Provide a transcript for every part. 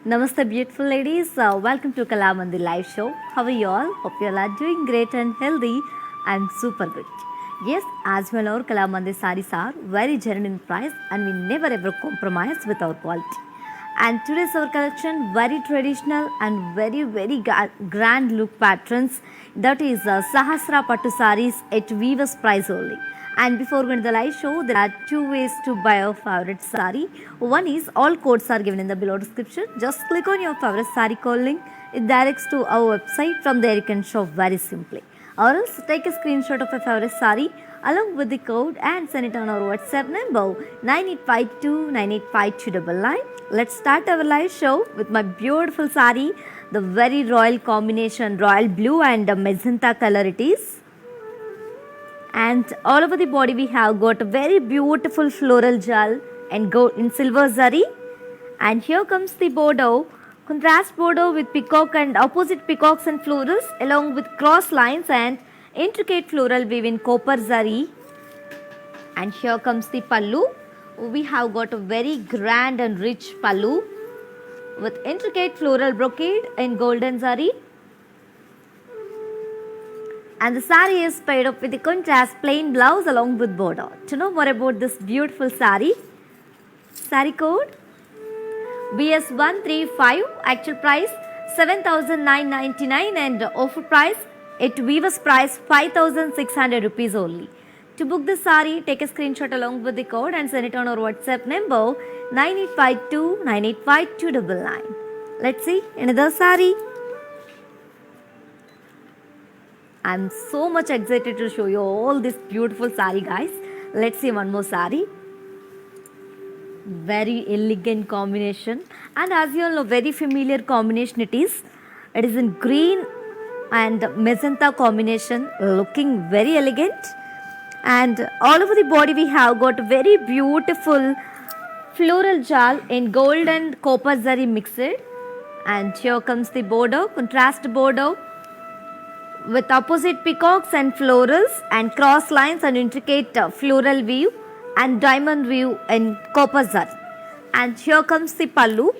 Namaste, beautiful ladies. Welcome to Kalamandi live show. How are you all? Hope you all are doing great and healthy. I'm super good. Yes, as well, our Kalamandi sarees are very genuine in price and we never ever compromise with our quality. And today's our collection very traditional and very grand look patterns. That is Sahasra Pattu sarees at Weaver's price only. And before going to the live show, there are two ways to buy your favorite sari. One is all codes are given in the below description. Just click on your favorite sari code link. It directs to our website. From there you can shop very simply. Or else take a screenshot of your favorite sari along with the code and send it on our WhatsApp number 9852985299. Let's start our live show with my beautiful sari. The very royal combination, royal blue and magenta color it is. And all over the body we have got a very beautiful floral jal and gold in silver zari. And here comes the bordeaux, contrast bordeaux with peacock and opposite peacocks and florals along with cross lines and intricate floral weave in copper zari. And here comes the pallu. We have got a very grand and rich pallu with intricate floral brocade in golden zari. And the sari is paired up with the contrast plain blouse along with border. To know more about this beautiful sari code BS135, actual price 7,999 and offer price at Weaver's price 5,600 rupees only. To book this sari, take a screenshot along with the code and send it on our WhatsApp number 9852985299. Let's see another sari. I'm so much excited to show you all this beautiful sari, guys. Let's see one more sari. Very elegant combination, and as you all know, very familiar combination it is. It is in green and magenta combination, looking very elegant. And all over the body we have got very beautiful floral jal in gold and copper zari mixed. And here comes the bordeaux, contrast bordeaux with opposite peacocks and florals and cross lines and intricate floral weave and diamond weave in copper zari. And here comes the pallu,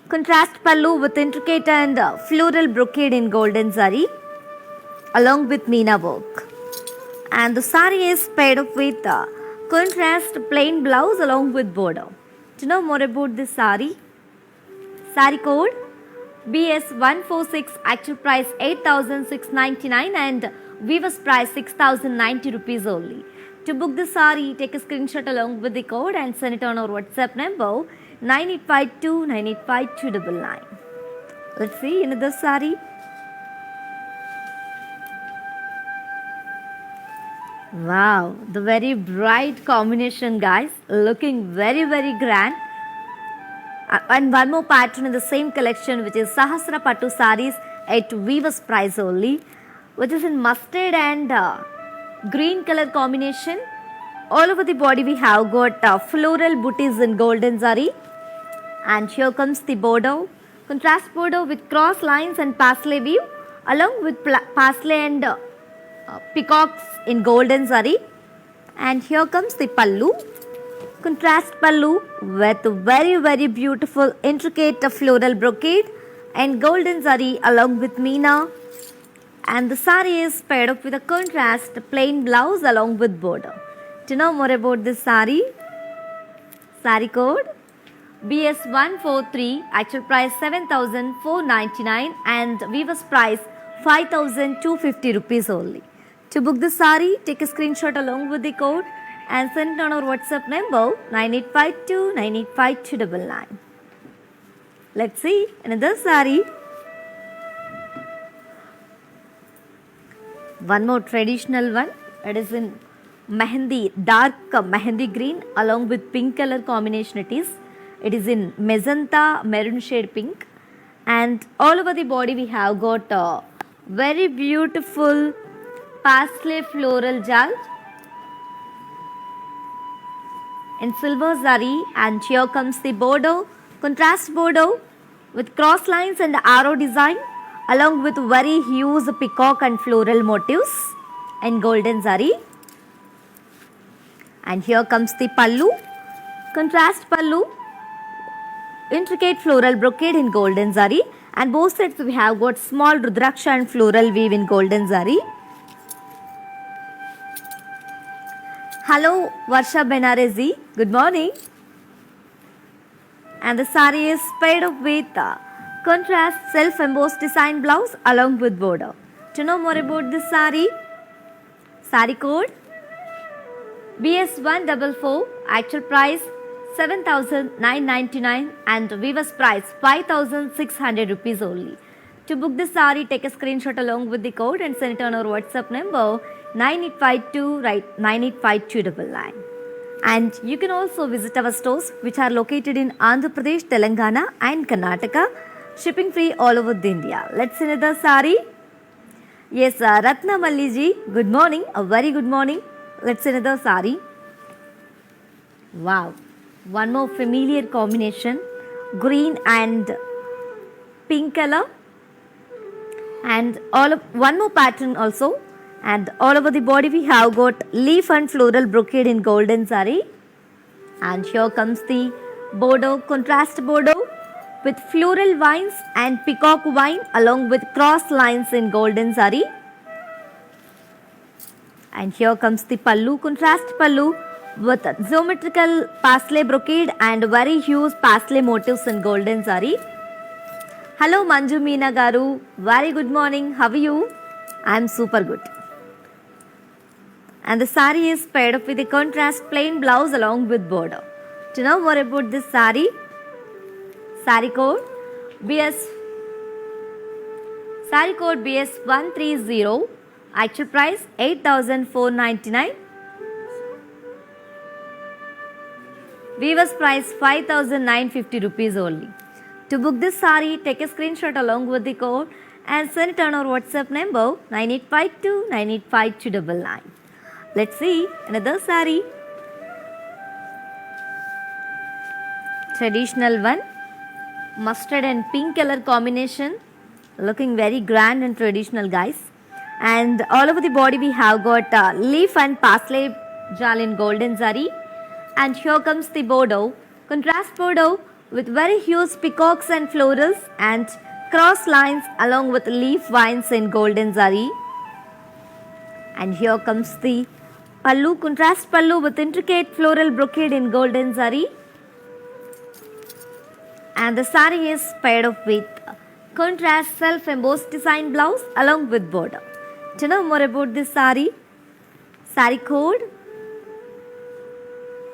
contrast pallu with intricate and floral brocade in golden zari along with meena work. And the sari is paired up with contrast plain blouse along with border. To know more about this sari code BS146, actual price 8,699 and Weaver's price 6,090 rupees only. To book the sari, take a screenshot along with the code and send it on our WhatsApp number 9852985299. Let's see another sari. Wow, the very bright combination, guys, looking very grand. And one more pattern in the same collection, which is Sahasra Pattu sarees at Weaver's price only, which is in mustard and green color combination. All over the body we have got floral booties in golden zari. And here comes the bordeaux, contrast bordeaux with cross lines and parsley weave along with parsley and peacocks in golden zari. And here comes the pallu, contrast pallu with very beautiful intricate floral brocade and golden zari along with meena. And the sari is paired up with a contrast plain blouse along with border. To know more about this sari code BS143, actual price 7,499 and Weaver's price 5,250 rupees only. To book the sari, take a screenshot along with the code and send it on our WhatsApp number 9852985299. Let's see another sari. One more traditional one. It is in mehendi, dark mehendi green along with pink color combination it is. It is in magenta maroon shade pink. And all over the body we have got a very beautiful parsley floral jal in silver zari. And here comes the bordeaux, contrast bordeaux with cross lines and arrow design along with very huge peacock and floral motifs in golden zari. And here comes the pallu, contrast pallu intricate floral brocade in golden zari, and both sides we have got small rudraksha and floral weave in golden zari. Hello Varsha Benarezi, good morning. And the sari is paired up with contrast self-embossed design blouse along with border. To know more about this sari, sari code BS144, actual price 7,999 and weaver's price 5,600 rupees only. To book this sari, take a screenshot along with the code and send it on our WhatsApp number 9852 985299. And you can also visit our stores which are located in Andhra Pradesh, Telangana and Karnataka. Shipping free all over India. Let's see another sari. Yes, Ratna Malliji, good morning, a very good morning. Let's see another sari. Wow, one more familiar combination, green and pink color, and one more pattern also, and all over the body we have got leaf and floral brocade in golden zari, and here comes the bordeaux, contrast bordeaux with floral vines and peacock vine along with cross lines in golden zari. And here comes the pallu, contrast pallu with geometrical parsley brocade and very huge parsley motifs in golden zari. Hello Manju Meena Garu, very good morning, how are you? I am super good. And the sari is paired up with a contrast plain blouse along with border. To know more about this sari, sari code BS130, actual price 8,499, weaver's price 5,950 rupees only. To book this sari, take a screenshot along with the code and send it on our WhatsApp number 9852 985299. Let's see another sari. Traditional one, mustard and pink color combination, looking very grand and traditional, guys. And all over the body we have got leaf and parsley jal in golden zari. And here comes the bordeaux, contrast bordeaux with very huge peacocks and florals and cross lines along with leaf vines in golden zari. And here comes the pallu, contrast pallu with intricate floral brocade in golden zari. And the sari is paired up with contrast self-embossed design blouse along with border. To know more about this sari, sari code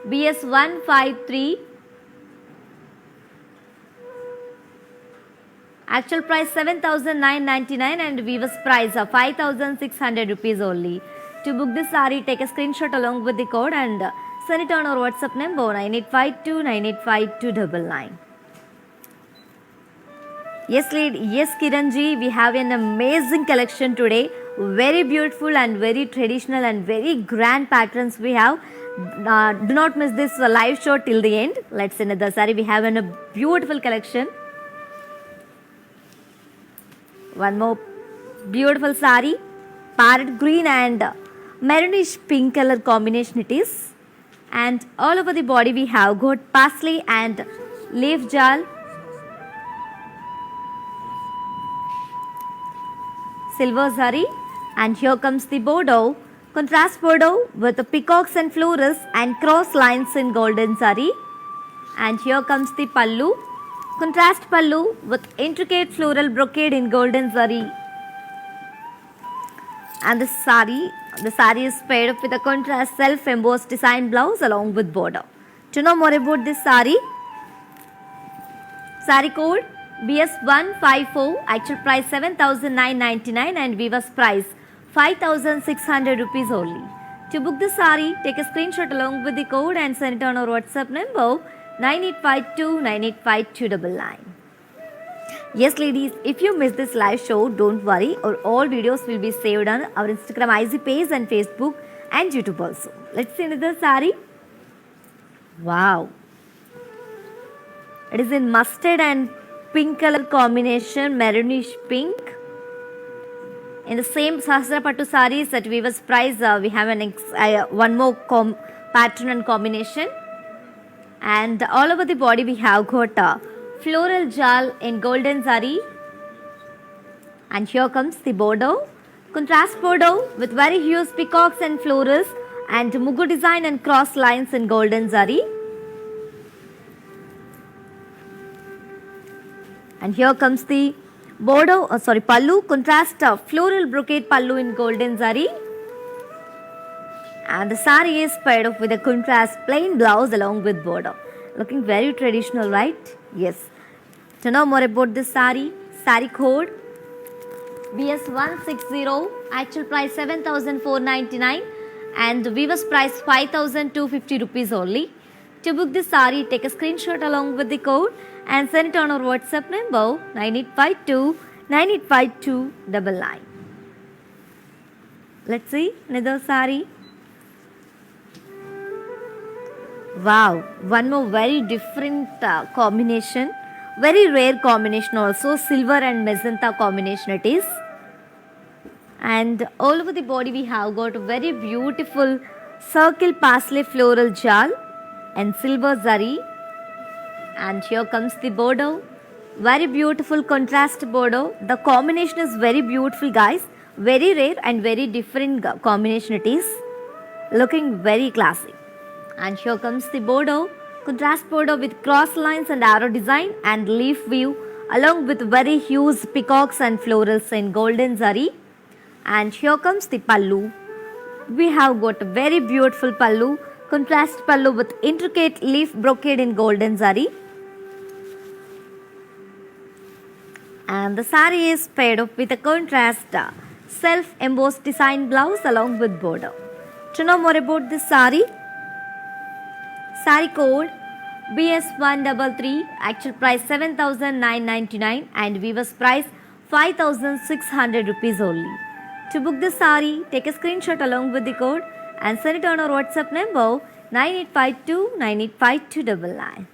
BS153, actual price 7,999 and weaver's price of 5,600 rupees only. To book this sari, take a screenshot along with the code and send it on our WhatsApp number 9852 985299. Yes, lady. Yes, Kiranji, we have an amazing collection today. Very beautiful and very traditional and very grand patterns we have. Do not miss this live show till the end. Let's see another sari. We have a beautiful collection. One more beautiful sari, parrot green and maroonish pink color combination it is. And all over the body we have got parsley and leaf jal, silver zari, and here comes the bordeaux, contrast bordeaux with the peacocks and florals and cross lines in golden zari. And here comes the pallu, contrast pallu with intricate floral brocade in golden zari. And the sari is paired up with a contrast self-embossed design blouse along with border. To know more about this sari, sari code BS154, actual price 7,999 and weaver's price 5,600 rupees only. To book this sari, take a screenshot along with the code and send it on our WhatsApp number 9852 985299. Yes, ladies, if you missed this live show, don't worry, our all videos will be saved on our Instagram IG page and Facebook and YouTube also. Let's see another sari. Wow. It is in mustard and pink color combination, maroonish pink. In the same Sahasra Pattu sarees at weaver's price, we have one more pattern and combination. And all over the body we have got floral jal in golden zari. And here comes the border. Contrast border with very huge peacocks and florals and mugu design and cross lines in golden zari. And here comes the border, pallu, contrast floral brocade pallu in golden zari. And the sari is paired up with a contrast plain blouse along with border. Looking very traditional, right? Yes. To know more about this sari, sari code BS160, actual price 7,499 and weaver's price 5,250 rupees only. To book this sari, take a screenshot along with the code and send it on our WhatsApp number 9852 985299. Let's see another sari. Wow, one more very different combination, very rare combination also, silver and magenta combination it is. And all over the body we have got a very beautiful circle parsley floral jal and silver zari. And here comes the border, very beautiful contrast border. The combination is very beautiful guys, very rare and very different combination it is, looking very classy. And here comes the border, contrast border with cross lines and arrow design and leaf view along with very huge peacocks and florals in golden zari. And here comes the pallu. We have got a very beautiful pallu, contrast pallu with intricate leaf brocade in golden zari. And the sari is paired up with a contrast self-embossed design blouse along with border. To know more about this sari, sari code BS133, actual price 7,999 and weaver's price 5,600 rupees only. To book this sari, take a screenshot along with the code and send it on our WhatsApp number 9852 985299.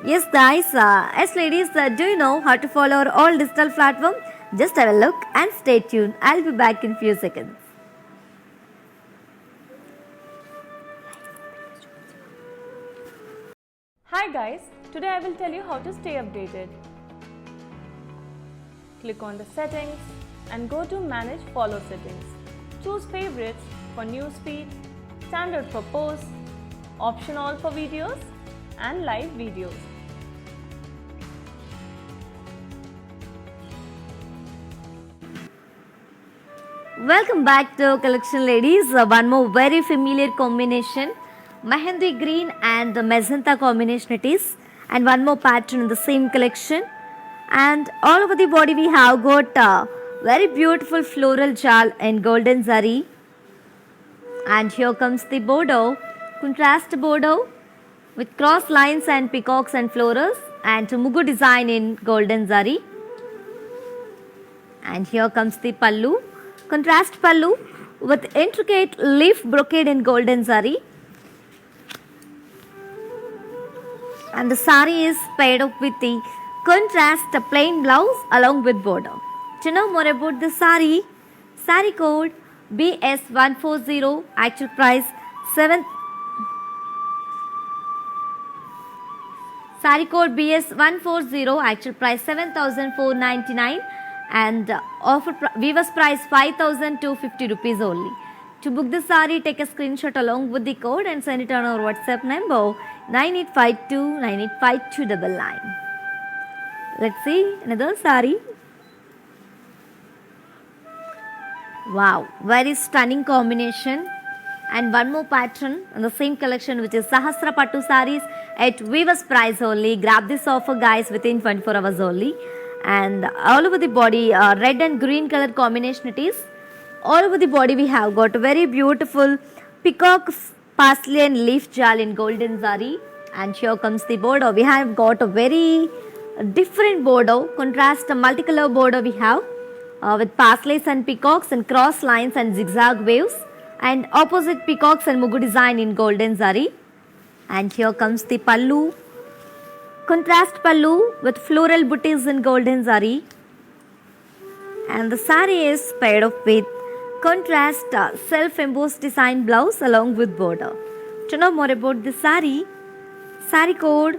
Yes guys, yes ladies, do you know how to follow our all digital platform? Just have a look and stay tuned. I'll be back in few seconds. Hi guys, today I will tell you how to stay updated. Click on the settings and go to manage follow settings. Choose favorites for newsfeed, standard for posts, option all for videos and live videos. Welcome back to collection ladies. One more very familiar combination, mehendi green and the magenta combination it is, and one more pattern in the same collection. And all over the body we have got very beautiful floral jal in golden zari. And here comes the border, contrast border with cross lines and peacocks and florals and mugu design in golden zari. And here comes the pallu, contrast pallu with intricate leaf brocade in golden zari. And the sari is paired up with the contrast plain blouse along with border. To know more about the sari, sari code BS140, actual price 7. Sari code BS140, actual price 7,499 and offer weaver's price 5,250 rupees only. To book the sari, take a screenshot along with the code and send it on our WhatsApp number 9852 985299. Let's see another sari. Wow, very stunning combination. And one more pattern in the same collection, which is Sahasra Pattu sarees at weaver's price only. Grab this offer guys within 24 hours only. And all over the body, red and green color combination it is. All over the body we have got a very beautiful peacock parsley and leaf jal in golden zari. And here comes the border. We have got a very different border, contrast multicolor border we have with parslays and peacocks and cross lines and zigzag waves, and opposite peacocks and mugu design in golden zari. And here comes the pallu, contrast pallu with floral booties in golden zari. And the sari is paired up with contrast self-embossed design blouse along with border. To know more about the sari, sari code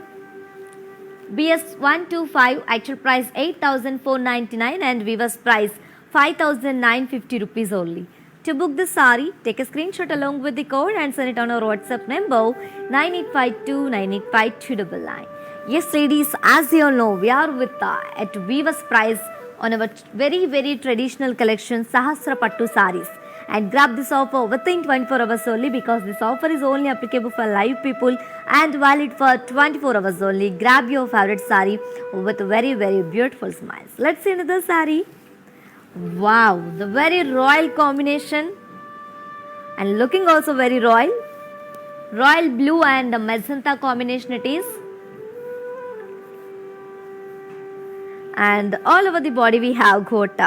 BS125 actual price 8,499 and weaver's price 5,950 rupees only. To book this sari, take a screenshot along with the code and send it on our WhatsApp number 9852985299. Yes, ladies, as you all know, we are with at weaver's price on our very traditional collection Sahasra Pattu saris. And grab this offer within 24 hours only because this offer is only applicable for live people and valid for 24 hours only. Grab your favorite sari with very beautiful smiles. Let's see another sari. Wow, the very royal combination and looking also very royal. Royal blue and magenta combination it is. And all over the body we have got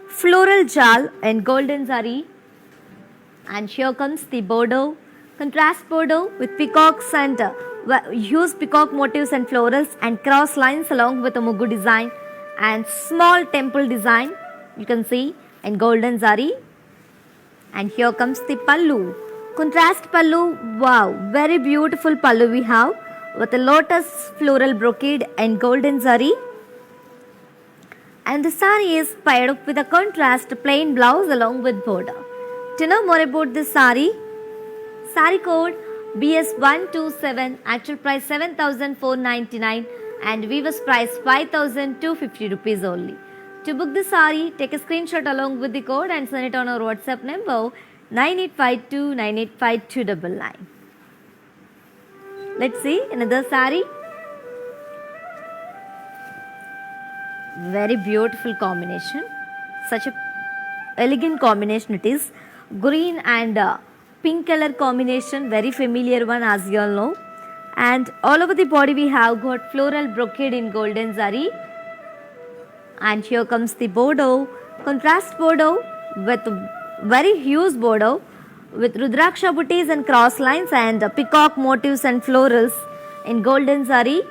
floral jal and golden zari. And here comes the bordeaux, contrast bordeaux with peacocks and huge peacock motifs and florals and cross lines along with a mugu design and small temple design you can see and golden zari. And here comes the pallu, contrast pallu. Wow, very beautiful pallu we have with a lotus floral brocade and golden zari. And the sari is paired up with a contrast plain blouse along with border. To know more about this sari code BS127, actual price 7,499 and weaver's price 5,250 rupees only. To book this sari, take a screenshot along with the code and send it on our WhatsApp number 9852985299. Let's see another sari. Very beautiful combination. Such a elegant combination it is. Green and pink color combination, very familiar one as you all know. And all over the body we have got floral brocade in golden zari. And here comes the bordeaux, contrast bordeaux with very huge bordeaux with rudraksha booties and cross lines and peacock motifs and florals in golden zari.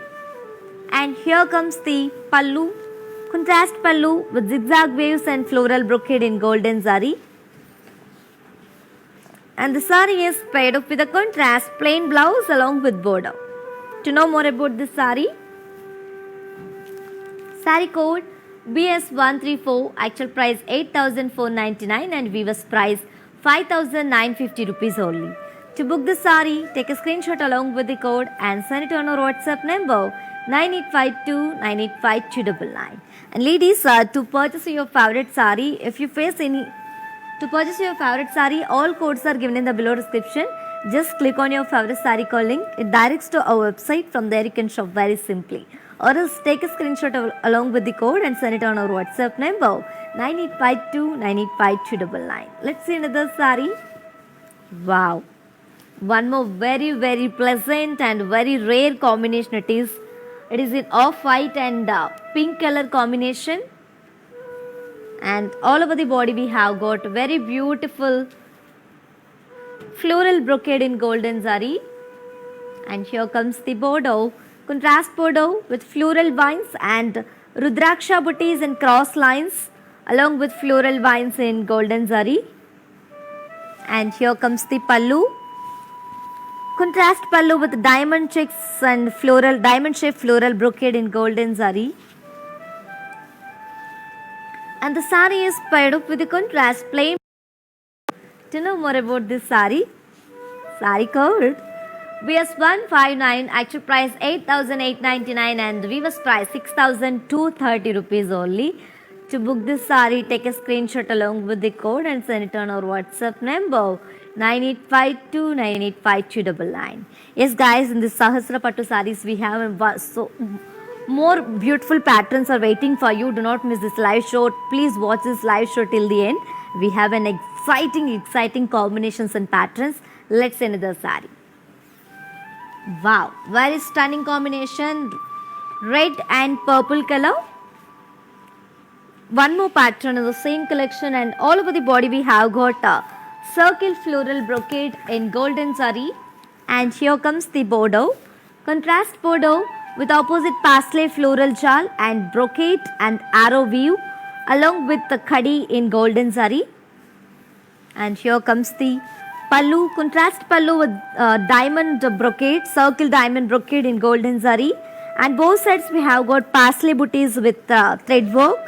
And here comes the pallu, contrast pallu with zigzag waves and floral brocade in golden zari. And the sari is paired up with a contrast plain blouse along with border. To know more about this sari code BS134, actual price 8,499 and weaver's price 5,950 rupees only. To book this sari, take a screenshot along with the code and send it on our WhatsApp number 9852985299. And ladies, to purchase your favorite sari, all codes are given in the below description. Just click on your favorite sari code link. It directs to our website. From there you can shop very simply. Or else take a screenshot along with the code and send it on our WhatsApp number 9852985299. Let's see another sari. Wow. One more very pleasant and very rare combination it is. It is in off-white and pink color combination. And all over the body we have got very beautiful floral brocade in golden zari. And here comes the bordeaux, contrast bordeaux with floral vines and rudraksha booties and cross lines along with floral vines in golden zari. And here comes the pallu, contrast pallu with diamond checks and diamond shaped floral brocade in golden zari. And the sari is paired up with the contrast plain. To know more about this sari code BS159, actual price 8,899 and weaver's price 6,230 rupees only. To book this sari, take a screenshot along with the code and send it on our WhatsApp number 9852985299. Yes guys, in this Sahasra Pattu saris we have so more beautiful patterns are waiting for you. Do not miss this live show. Please watch this live show till the end. We have an exciting combinations and patterns. Let's see another sari. Wow, very stunning combination, red and purple color. One more pattern in the same collection, and all over the body we have got a circle floral brocade in golden zari. And here comes the bordeaux, contrast bordeaux with opposite pastel floral jal and brocade and arrow weave along with the khadi in golden zari. And here comes the pallu, contrast pallu with diamond brocade, circle diamond brocade in golden zari. And both sides we have got parsley booties with thread work.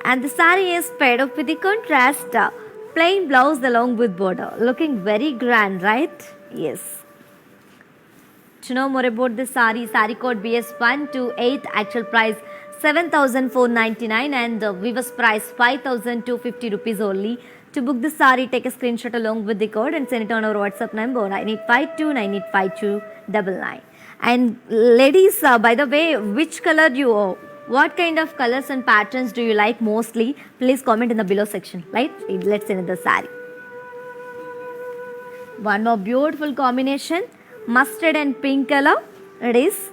And the saree is paired up with the contrast plain blouse along with border. Looking very grand, right? Yes. To know more about this saree code BS128, actual price 7,499 and weaver's price 5,250 rupees only. To book this saree, take a screenshot along with the code and send it on our WhatsApp number 9852985299. And ladies, by the way, which color what kind of colors and patterns do you like mostly? Please comment in the below section. Right? Let's see the saree. One more beautiful combination, mustard and pink color. It is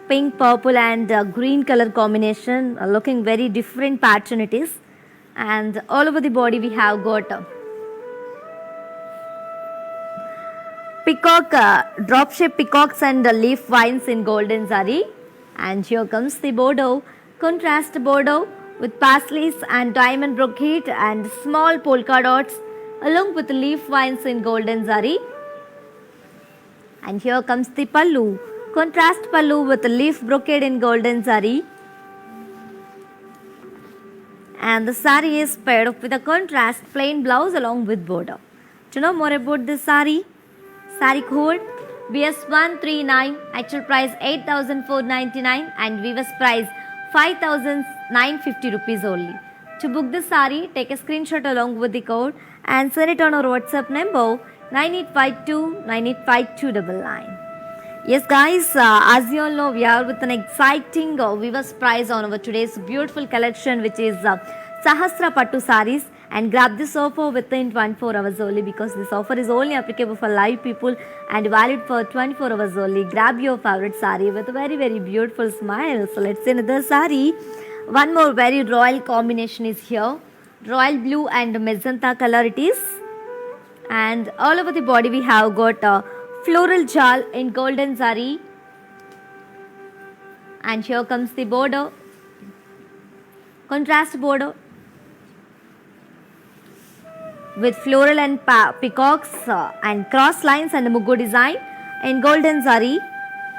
pink, purple and green color combination, looking very different pattern it is. And all over the body we have got peacock, drop shape peacocks and leaf vines in golden zari. And here comes the bordeaux, contrast bordeaux with parsleys and diamond brocade and small polka dots along with leaf vines in golden zari. And here comes the pallu, contrast pallu with leaf brocade in golden zari. And the saree is paired up with a contrast plain blouse along with border. To know more about this saree code BS139, actual price 8,499 and weaver's price 5,950 rupees only. To book this saree, take a screenshot along with the code and send it on our WhatsApp number 9852985299. Yes guys, as you all know, we are with an exciting weaver's price on our today's beautiful collection, which is Sahasra Pattu sarees, and grab this offer within 24 hours only, because this offer is only applicable for live people and valid for 24 hours only. Grab your favorite saree with a very beautiful smile. So let's see another saree. One more very royal combination is here, royal blue and magenta color it is, and all over the body we have got floral jal in golden zari. And here comes the border, contrast border with floral and peacocks and cross lines and mugu design in golden zari.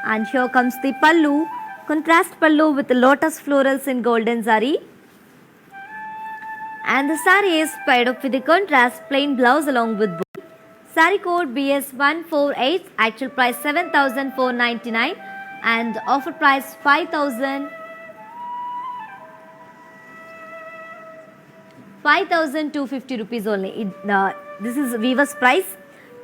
And here comes the pallu, contrast pallu with lotus florals in golden zari. And the saree is paired up with the contrast plain blouse along with booty. Saree code BS148, actual price 7,499 and offer price 5,250 rupees only. This is weaver's price.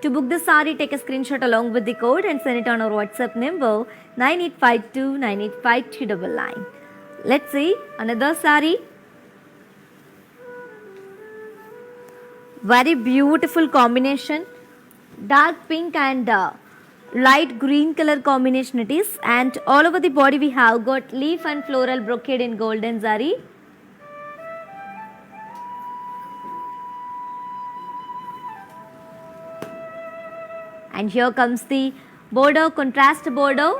To book this saree, take a screenshot along with the code and send it on our WhatsApp number 9852985299. Let's see another saree. Very beautiful combination, dark pink and light green color combination it is, and all over the body we have got leaf and floral brocade in golden zari. And here comes the border, contrast border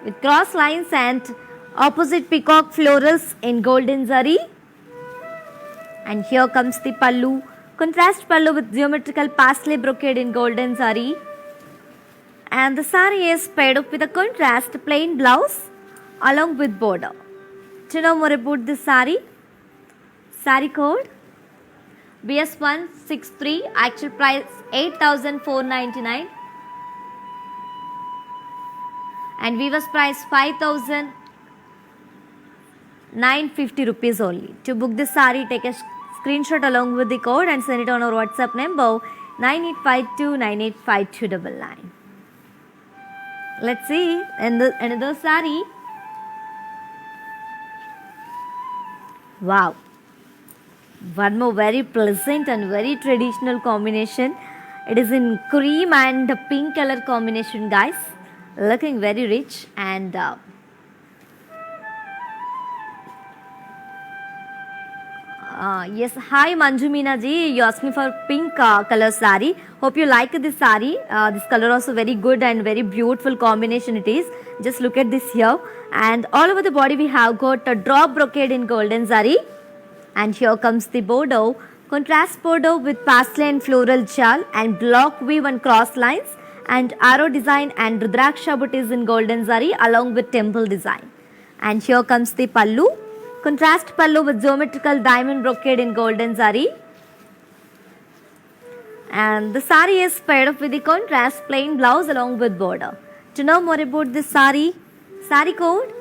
with cross lines and opposite peacock florals in golden zari. And here comes the pallu, contrast pallu with geometrical parsley brocade in golden zari. And the saree is paired up with a contrast plain blouse along with border. To know more about this saree code BS163, actual price 8,499 and weaver's price 5,950 rupees only. To book this saree, take a screenshot along with the code and send it on our WhatsApp number 9852985299. Let's see another saree. Wow, one more very pleasant and very traditional combination. It is in cream and pink color combination guys, looking very rich. And yes, hi Manju Meena ji, you asked me for pink color saree. Hope you like this saree. This color also very good and very beautiful combination it is. Just look at this here. And all over the body we have got a drop brocade in golden zari. And here comes the bordeaux, contrast bordeaux with parsley and floral jal and block weave and cross lines and arrow design and rudraksha booties in golden zari along with temple design. And here comes the pallu, contrast pallu with geometrical diamond brocade in golden zari. And the sari is paired up with the contrast plain blouse along with border. To know more about this sari code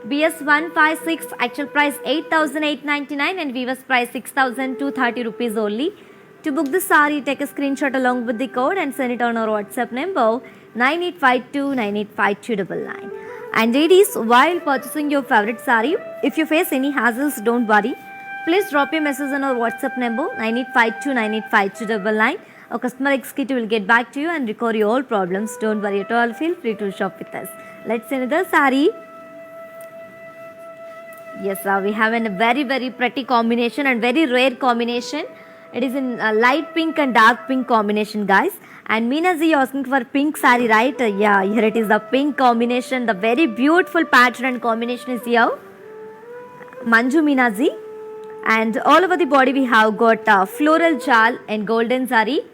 BS156, actual price 8,899 and weaver's price 6,230 rupees only. To book the sari, take a screenshot along with the code and send it on our WhatsApp number 9852985299. And ladies, while purchasing your favorite sari, if you face any hassles, don't worry. Please drop your message on our WhatsApp number 9852985299. Our customer executive will get back to you and record your all problems. Don't worry at all. Feel free to shop with us. Let's see another sari. Yes, we have a very pretty combination and very rare combination. It is in light pink and dark pink combination, guys. And Meena ji, you're asking for pink sari, right? Yeah, here it is, the pink combination. The very beautiful pattern and combination is here. Manju Meena ji. And all over the body we have got floral jal and golden zari.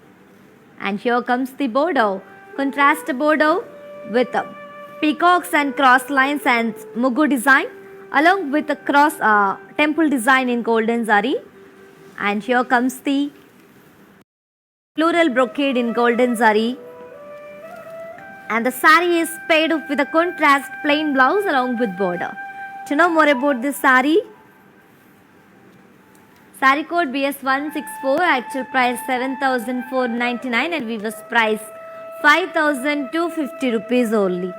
And here comes the border. Contrast border with peacocks and cross lines and mugu design, along with the cross temple design in golden zari. And here comes the floral brocade in golden zari. And the sari is paired up with a contrast plain blouse along with border. To know more about this sari code BS164, actual price 7,499 and weaver's price 5,250 rupees only.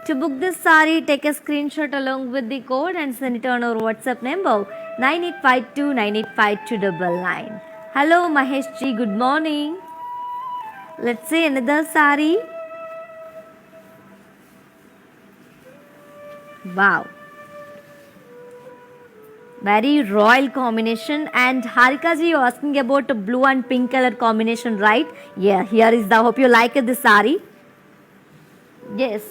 To book this sari, take a screenshot along with the code and send it on our WhatsApp number 9852985299. Hello Mahesh ji, good morning. Let's see another sari. Wow. Very royal combination. And Harika ji, you're asking about a blue and pink color combination, right? Yeah, here is the, hope you like this sari. Yes,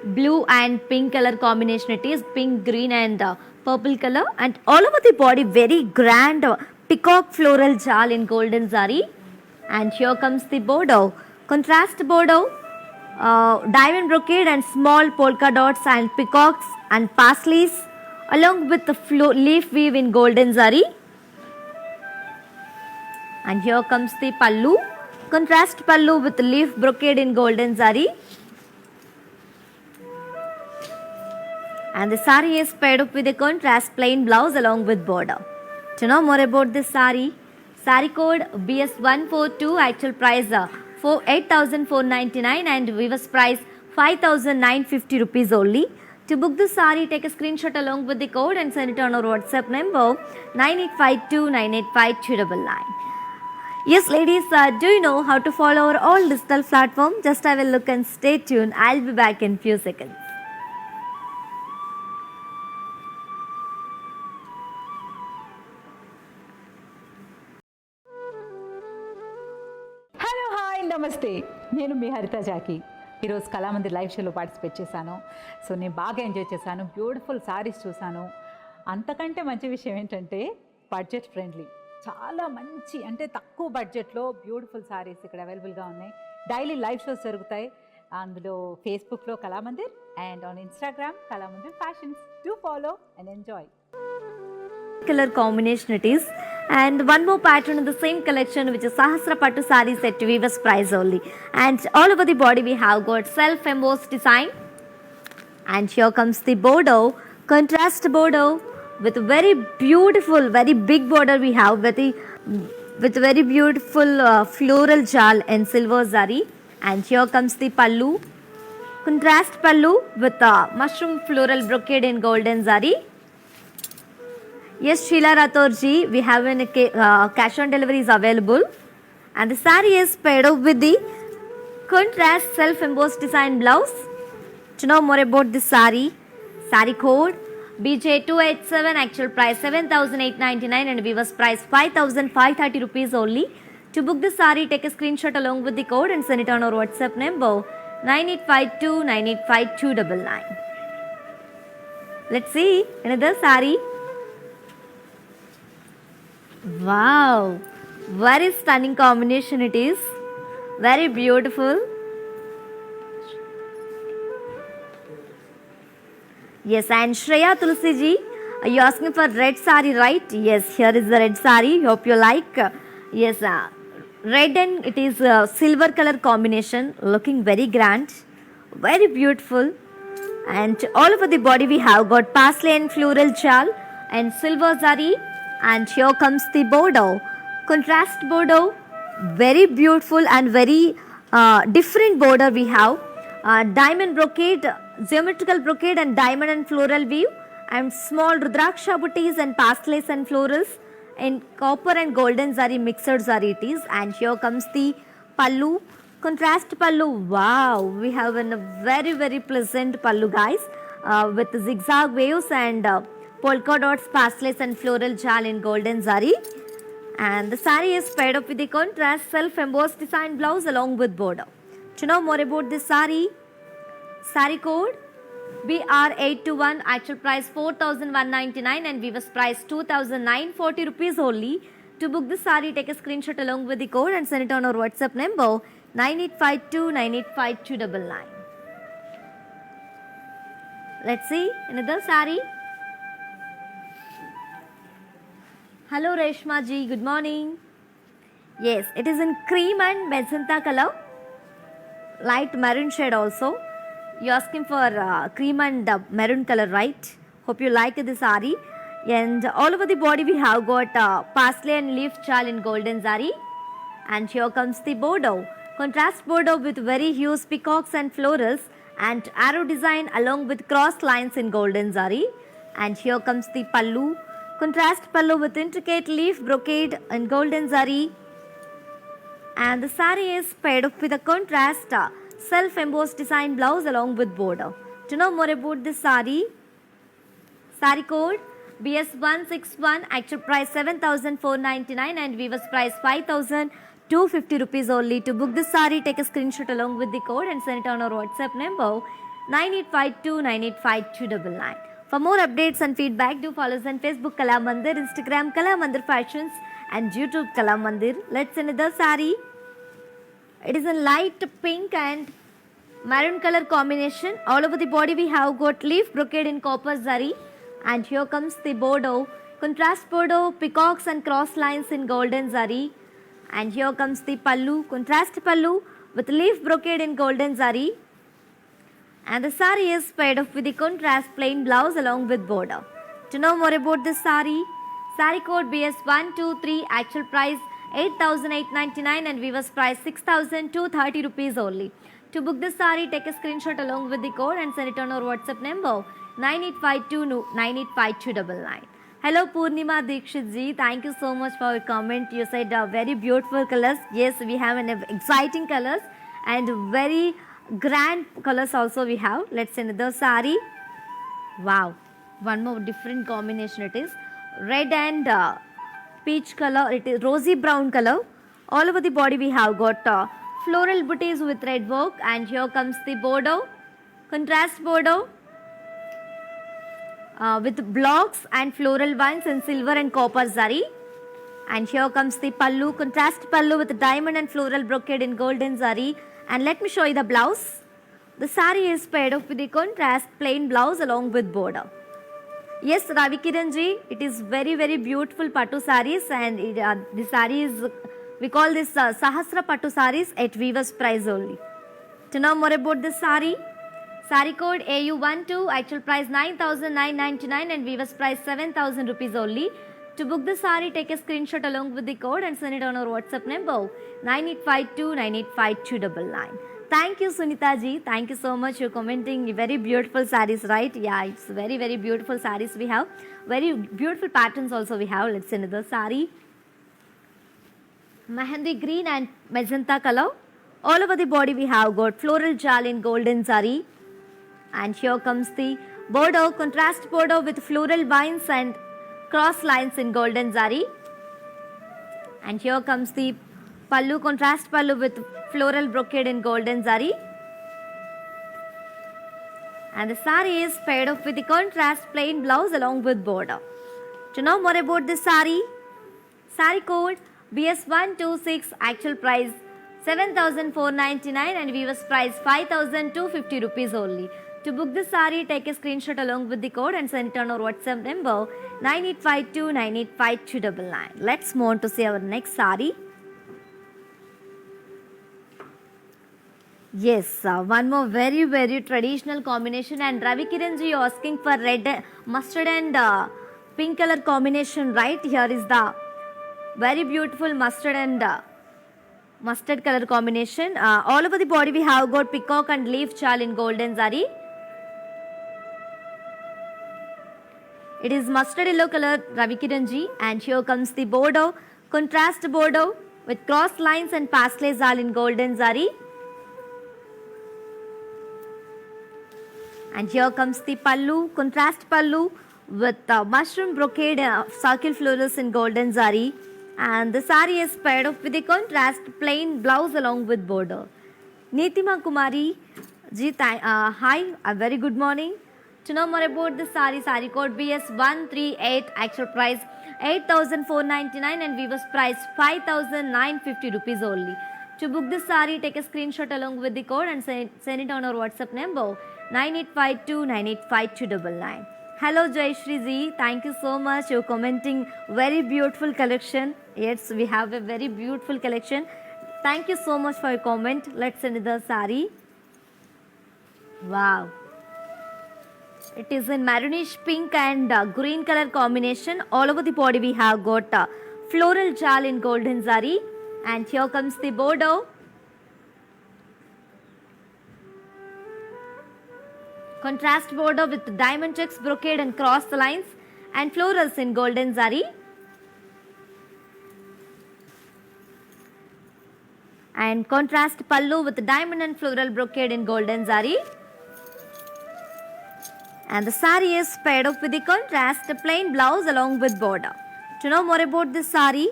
blue and pink color combination it is, pink, green and purple color, and all over the body very grand peacock floral jal in golden zari. And here comes the border, contrast border, diamond brocade and small polka dots and peacocks and paisleys along with the leaf weave in golden zari. And here comes the pallu, contrast pallu with leaf brocade in golden zari. And the sari is paired up with a contrast plain blouse along with border. To know more about this sari code BS142, actual price 8,499 and weaver's price 5,950 rupees only. To book the sari, take a screenshot along with the code and send it on our WhatsApp number 9852985299. Yes, ladies, do you know how to follow our all digital platform? Just have a look and stay tuned. I'll be back in few seconds. Hello hi నమస్తే, నేను మీ హరిత Jackie. ఈరోజు Kalamandir live షోలో participate చేశాను. So నేను బాగా enjoy చేశాను. Beautiful saris చూశాను. అంతకంటే మంచి విషయం ఏంటంటే బడ్జెట్ ఫ్రెండ్లీ, చాలా మంచి అంటే తక్కువ బడ్జెట్లో బ్యూటిఫుల్ సారీస్ ఇక్కడ అవైలబుల్గా ఉన్నాయి. డైలీ లైవ్ షోస్ జరుగుతాయి. అందులో ఫేస్బుక్లో Kalamandir and on Instagram Kalamandir fashions. Do follow and enjoy. Color combination it is, and one more pattern in the same collection, which is Sahasra Pattu saree set to weaver's price only. And all over the body we have got self embossed design. And here comes the border, contrast border with very beautiful, very big border we have with very beautiful floral jal and silver zari. And here comes the pallu, contrast pallu with mushroom floral brocade in golden zari. Yes, Sheila Rathore ji, we have a cash on delivery is available. And the saree is paired up with the contrast self-embossed design blouse. To know more about this saree code BJ287, actual price 7,899 and weaver's price 5,530 rupees only. To book this saree, take a screenshot along with the code and send it on our WhatsApp number 9852985299. Let's see another saree. Wow, very stunning combination it is, very beautiful. Yes, and Shreya Tulsi ji, you asking for red sari, right? Yes, here is the red sari. Hope you like. Yes, red and it is silver color combination, looking very grand, very beautiful. And all over the body we have got parsley and floral chal and silver zari. And here comes the bordeaux, contrast bordeaux, very beautiful and very different border we have. Diamond brocade, geometrical brocade and diamond and floral weave, and small rudraksha booties and pasleys and florals in copper and golden zari mixed zari it is. And here comes the pallu, contrast pallu. Wow, we have a very very pleasant pallu guys, with zigzag waves and polka dots, pasleys and floral jal in golden zari. And the saree is paired up with the contrast self embossed design blouse along with border. To know more about this saree, saree code BR821, actual price 4,199 and weaver's price 2,940 rupees only. To book this saree, take a screenshot along with the code and send it on our WhatsApp number 9852985299. Let's see another saree. Hello Reshma ji, good morning. Yes, it is in cream and magenta color, light maroon shade also. You asking for cream and maroon color, right? Hope you like this saree. And all over the body we have got parsley and leaf chal in golden zari. And here comes the bordeaux, contrast bordeaux with very huge peacocks and florals and arrow design along with cross lines in golden zari. And here comes the pallu, contrast pallu with intricate leaf brocade in golden zari. And the saree is paired up with a contrast self embossed design blouse along with border. To know more about this saree, saree code BS161, actual price 7,499 and weaver's price 5,250 rupees only. To book this saree, take a screenshot along with the code and send it on our WhatsApp number 9852985299. For more updates and feedback, do follow us on Facebook Kala Mandir, Instagram Kala Mandir Fashions and YouTube Kala Mandir. Let's see another saree. It is a light pink and maroon color combination. All over the body we have got leaf brocade in copper zari. And here comes the bordeaux, contrast bordeaux, peacocks and cross lines in golden zari. And here comes the pallu, contrast pallu with leaf brocade in golden zari. And the saree is paired up with the contrast plain blouse along with border. To know more about this saree, saree code BS123, actual price 8,899 and weaver's price 6,230 rupees only. To book this saree, take a screenshot along with the code and send it on our WhatsApp number 9852985299. Hello Purnima Dikshit ji, thank you so much for your comment. You said very beautiful colors. Yes, we have an exciting colors and very grand colors also we have. Let's see another saree. Wow, one more different combination it is. Red and peach color, it is rosy brown color. All over the body we have got floral booties with red work. And here comes the bordeaux, contrast bordeaux with blocks and floral vines in silver and copper zari. And here comes the pallu, contrast pallu with diamond and floral brocade in golden zari. And let me show you the blouse. The saree is paired up with the contrast plain blouse along with border. Yes, Ravi Kiran ji, it is very very beautiful pattu sarees, and the saree is, we call this Sahasra pattu sarees at weaver's price only. To know more about this saree, saree code AU12, actual price 9,999 and weaver's price 7,000 rupees only. To book the saree, take a screenshot along with the code and send it on our WhatsApp number 9852985299. Thank you Sunita ji, thank you so much. You're commenting very beautiful sarees, right? Yeah, it's very very beautiful sarees we have. Very beautiful patterns also we have. Let's see another saree. Mehendi green and magenta color. All over the body we have got floral jal in golden zari. And here comes the bordeaux, contrast bordeaux with floral vines and cross lines in golden zari. And here comes the pallu, contrast pallu with floral brocade in golden zari. And the saree is paired up with the contrast plain blouse along with border. To know more about this saree, saree code BS126, actual price 7,499 and weaver's price 5,250 rupees only. To book this saree, take a screenshot along with the code and send it on our WhatsApp number 9852985299. Let's move on to see our next saree. Yes, one more very traditional combination, and Ravi Kiran ji asking for red, mustard and pink color combination, right? Here is the very beautiful mustard and mustard color combination. All over the body we have got peacock and leaf chal in golden zari. It is mustard yellow color, Ravi Kiran ji, and here comes the border, contrast border with cross lines and pastel zal in golden zari. And here comes the pallu, contrast pallu with mushroom brocade circle florals in golden zari. And the saree is paired up with a contrast plain blouse along with border. Neetima Kumari ji, hi, a very good morning. To know more about this saree, saree code BS138, actual price 8,499 and weaver's price 5,950 rupees only. To book this saree, take a screenshot along with the code and send it on our WhatsApp number 9852985299. Hello Jayashri ji, thank you so much. You're commenting very beautiful collection. Yes, we have a very beautiful collection. Thank you so much for your comment. Let's send the saree. Wow. It is in maroonish pink and green color combination. All over the body we have got floral jal in golden zari. And here comes the border. Contrast border with diamond checks, brocade and cross lines and florals in golden zari. And contrast pallu with diamond and floral brocade in golden zari. And the saree is paired up with the contrast plain blouse along with border. To know more about this saree,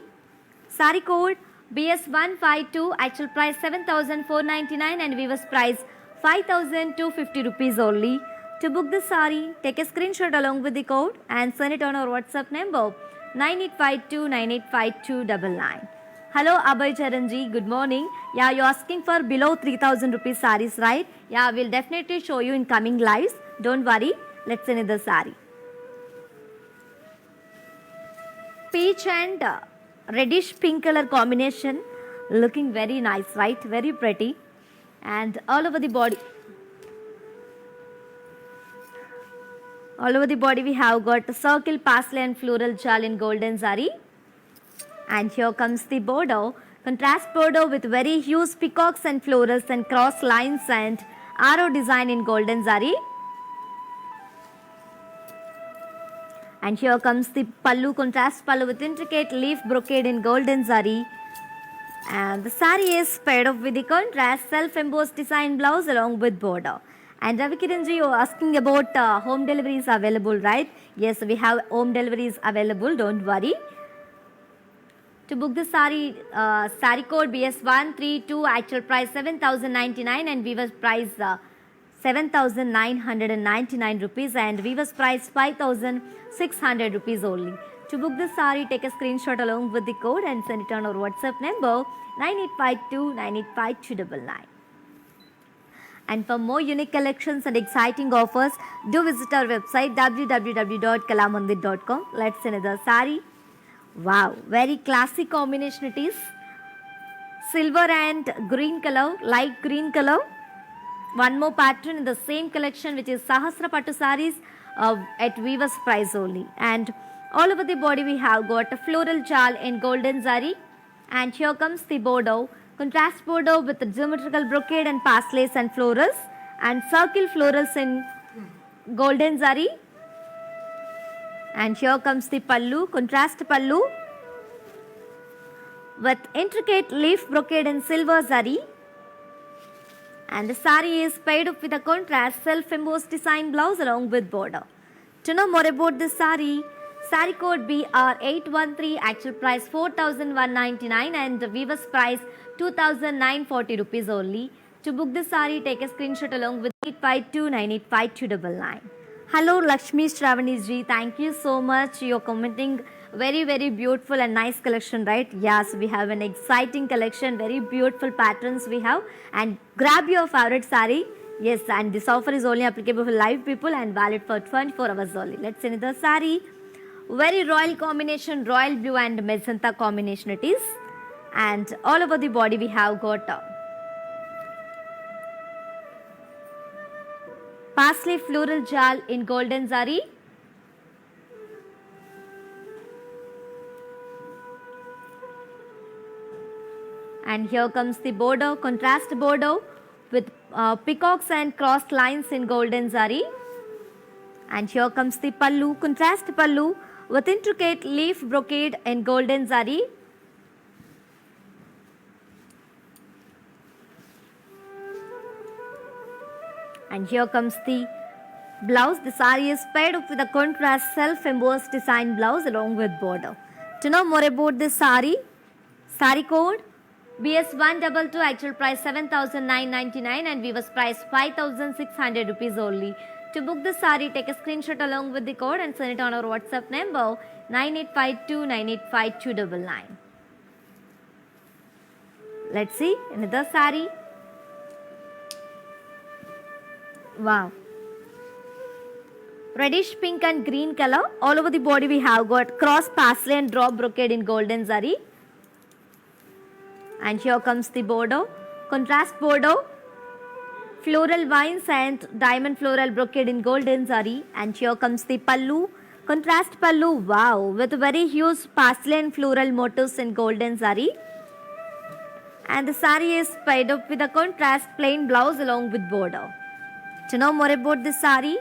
saree code BS152, actual price 7,499 and weaver's price 5,250 rupees only. To book this saree, take a screenshot along with the code and send it on our WhatsApp number 9852985299. Hello Abhay Charanji, good morning. Yeah, you're asking for below 3,000 rupees sarees, right? Yeah, we'll definitely show you in coming lives. Don't worry, let's send the saree. Peach and reddish pink color combination, looking very nice, right? Very pretty. And all over the body we have got circle, pastel and floral jal in golden zari. And here comes the border, contrast border with very huge peacocks and florals and cross lines and arrow design in golden zari. And here comes the pallu, contrast pallu with intricate leaf brocade in golden zari. And the saree is paired up with the contrast self-embossed design blouse along with border. And Ravi Kiran ji, you're asking about home deliveries available, right? Yes, we have home deliveries available, don't worry. To book the saree, saree code BS132, actual price 7,099 and weaver's price 7,999 rupees and weaver's price 5,600 rupees only. To book this saree, take a screenshot along with the code and send it on our WhatsApp number 9852985299. And for more unique collections and exciting offers, do visit our website www.kalamandir.com. Let's see another saree. Wow, very classic combination it is. Silver and green color, light green color. One more pattern in the same collection, which is Sahasra Pattu sarees at weaver's price only. And all over the body we have got a floral jal in golden zari. And here comes the border, contrast border with the geometrical brocade and pastels and florals and circle florals in golden zari. And here comes the pallu, contrast pallu with intricate leaf brocade in silver zari. And the saree is paired up with a contrast self-embossed design blouse along with border. To know more about this saree, saree code BR813, actual price 4,199 and the weaver's price 2,940 rupees only. To book this saree, take a screenshot along with 9852985299. Hello Lakshmi Shravani ji, thank you so much. You're commenting very beautiful and nice collection, right? Yes, we have an exciting collection, very beautiful patterns we have. And grab your favorite saree. Yes, and this offer is only applicable for live people and valid for 24 hours only. Let's see another saree. Very royal combination, royal blue and magenta combination it is. And all over the body we have got parsley floral jal in golden zari. And here comes the border, contrast border with peacocks and crossed lines in golden zari. And here comes the pallu, contrast pallu with intricate leaf brocade in golden zari. And here comes the blouse. The saree is paired up with a contrast self-embossed design blouse along with border. To know more about this saree code BS122, actual price 7,999 and weaver's price 5,600 rupees only. To book the saree, take a screenshot along with the code and send it on our WhatsApp number 9852985299. Let's see another saree. Wow. Reddish pink and green color. All over the body we have got cross parsley and drop brocade in golden zari. And here comes the border, contrast border, floral vines and diamond floral brocade in golden zari. And here comes the pallu, contrast pallu, wow, with very huge parsley and floral motifs in golden zari. And the saree is paired up with a contrast plain blouse along with border. To know more about this saree,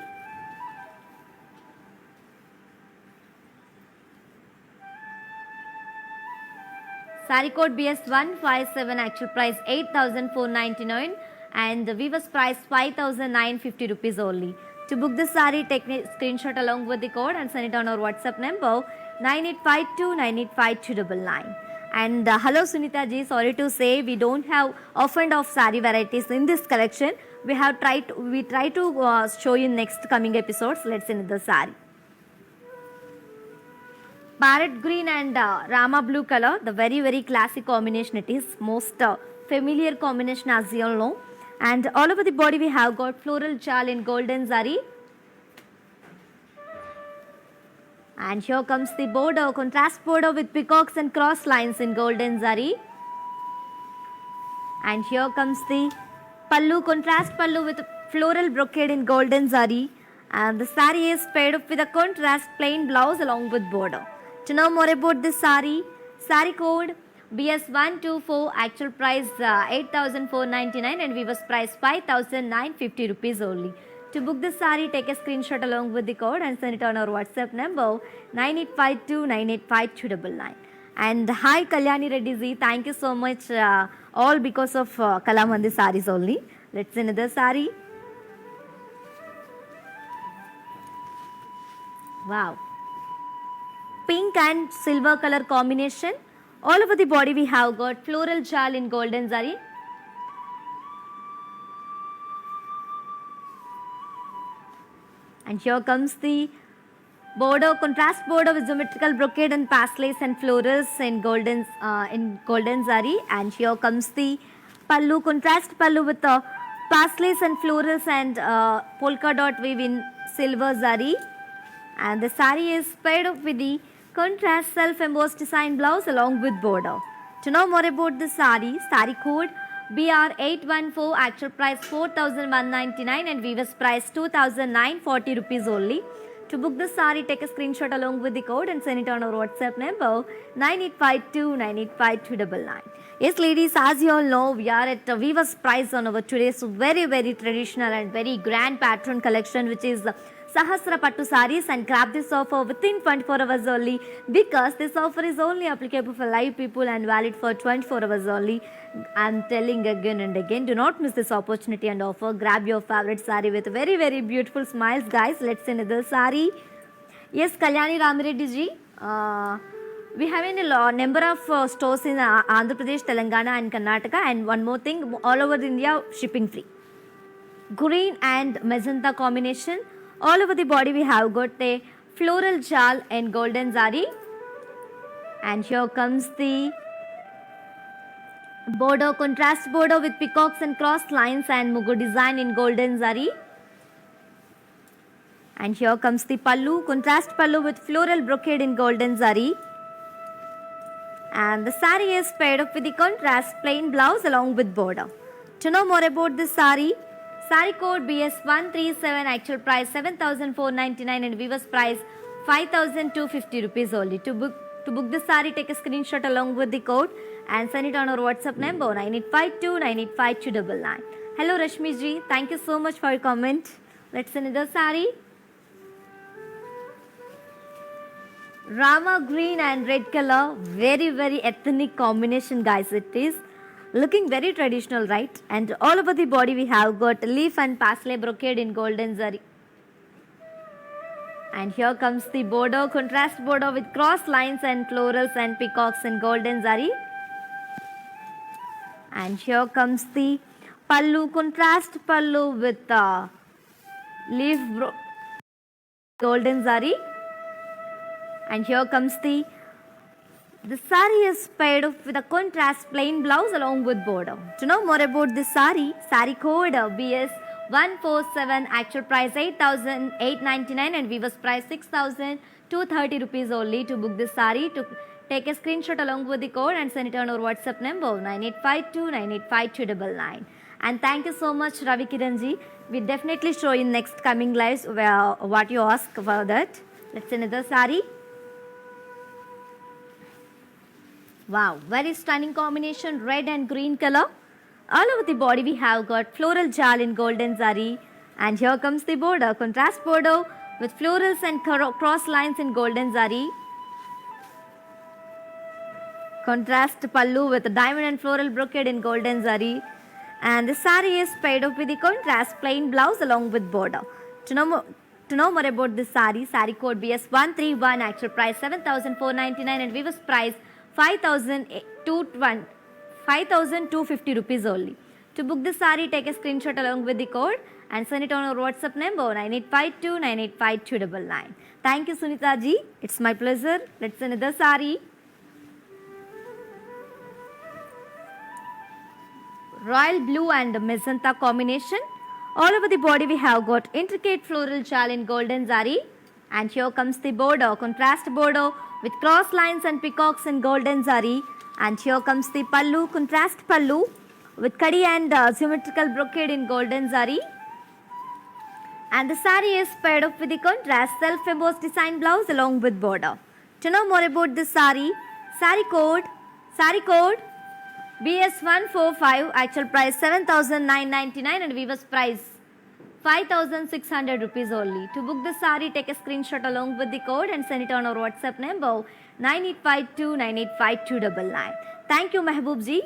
saree code BS157, actual price 8,499 and the weaver's price 5,950 rupees only. To book this saree, take a screenshot along with the code and send it on our WhatsApp number 9852985299. And hello Sunita ji, sorry to say we don't have often of saree varieties in this collection. We try to show you next coming episodes. Let's see the saree. Parrot green and Rama blue color, the very classic combination it is, most familiar combination as you all know. And all over the body we have got floral jal in golden zari. And here comes the border, contrast border with peacocks and cross lines in golden zari. And here comes the pallu, contrast pallu with floral brocade in golden zari. And the saree is paired up with a contrast plain blouse along with border. To know more about this saree code BS124, actual price 8,499 and weaver's price 5,950 rupees only. To book this saree, take a screenshot along with the code and send it on our WhatsApp number 9852985299. And hi Kalyani Reddy ji, thank you so much, all because of Kalamandi sarees only. Let's see another saree. Wow. Pink and silver color combination. All over the body we have got floral jal in golden zari. And here comes the border, contrast border with geometrical brocade and pasleys and florals in golden zari. And here comes the pallu, contrast pallu with pasleys and florals and polka dot weave in silver zari. And the saree is paired up with the contrast self-embossed design blouse along with border. To know more about this saree code BR814, actual price 4,199 and weaver's price 2,940 rupees only. To book this saree, take a screenshot along with the code and send it on our WhatsApp number 9852985299. Yes ladies, as you all know, we are at weaver's price on our today's very traditional and very grand pattern collection, which is Sahasra Pattu sarees, and grab this offer within 24 hours only, because this offer is only applicable for live people and valid for 24 hours only. I am telling again and again, do not miss this opportunity and offer. Grab your favorite saree with very beautiful smiles, guys. Let's see another saree. Yes, Kalyani Ramireddy ji, we have a number of stores in Andhra Pradesh, Telangana and Karnataka, and one more thing, all over India shipping free. Green and magenta combination. All over the body we have got a floral jal and golden zari. And here comes the Border, contrast border with peacocks and cross lines and mugu design in golden zari. And here comes the pallu, contrast pallu with floral brocade in golden zari. And the sari is paired up with the contrast plain blouse along with border. To know more about this sari, sari code BS137, actual price 7,499 and weaver's price 5,250 rupees only. To book this sari, take a screenshot along with the code and send it on our WhatsApp number 9852985299. Hello Rashmi ji, thank you so much for your comment. Let's see another sari. Rama green and red color, very ethnic combination guys it is. Looking very traditional, right? And all over the body we have got leaf and parsley brocade in golden zari. And here comes the border, contrast border with cross lines and florals and peacocks in golden zari. And here comes the pallu, contrast pallu with leaf golden zari. And here comes the sari is paired up with a contrast plain blouse along with border. To know more about this sari, sari code BS147, actual price 8,899 and weaver's price 6,230 rupees only. To book this sari, to take a screenshot along with the code and send it on our WhatsApp number 9852985299. And thank you so much Ravi Kiranji. We definitely show in next coming lives what you ask for that. Let's see another sari. Wow, very stunning combination, red and green color. All over the body we have got floral jal in golden zari. And here comes the border, contrast border with florals and cross lines in golden zari. Contrast pallu with diamond and floral brocade in golden zari. And the sari is paired up with the contrast plain blouse along with border. To know more about this sari, sari code BS131, actual price 7,499 and weaver's price 5,250 rupees only. To book this sari, take a screenshot along with the code and send it on our WhatsApp number 9852985299. Thank you Sunita ji. It's my pleasure. Let's see another sari. Royal blue and magenta combination. All over the body we have got intricate floral jal in golden zari. And here comes the border, contrast border with cross lines and peacocks in golden zari. And here comes the pallu, contrast pallu with kadi and symmetrical brocade in golden zari. And the sari is paired up with the contrast self-embossed design blouse along with border. To know more about this sari, sari code BS145, actual price 7,999 and weaver's price 5,600 rupees only. To book this sari, take a screenshot along with the code and send it on our WhatsApp number 9852985299. Thank you Mehboob ji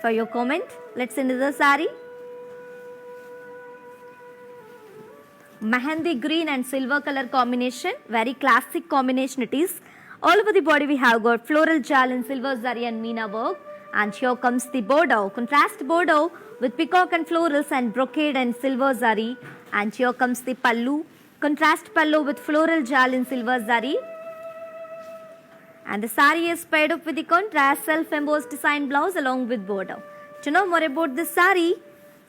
for your comment. Let's send the sari. Mehendi green and silver color combination, very classic combination it is. All over the body we have got floral jal in silver zari and meena work. And here comes the border, contrast border with peacock and florals and brocade and silver zari. And here comes the pallu, contrast pallu with floral jal in silver zari. And the sari is paired up with the contrast self-embossed design blouse along with border. To know more about this sari,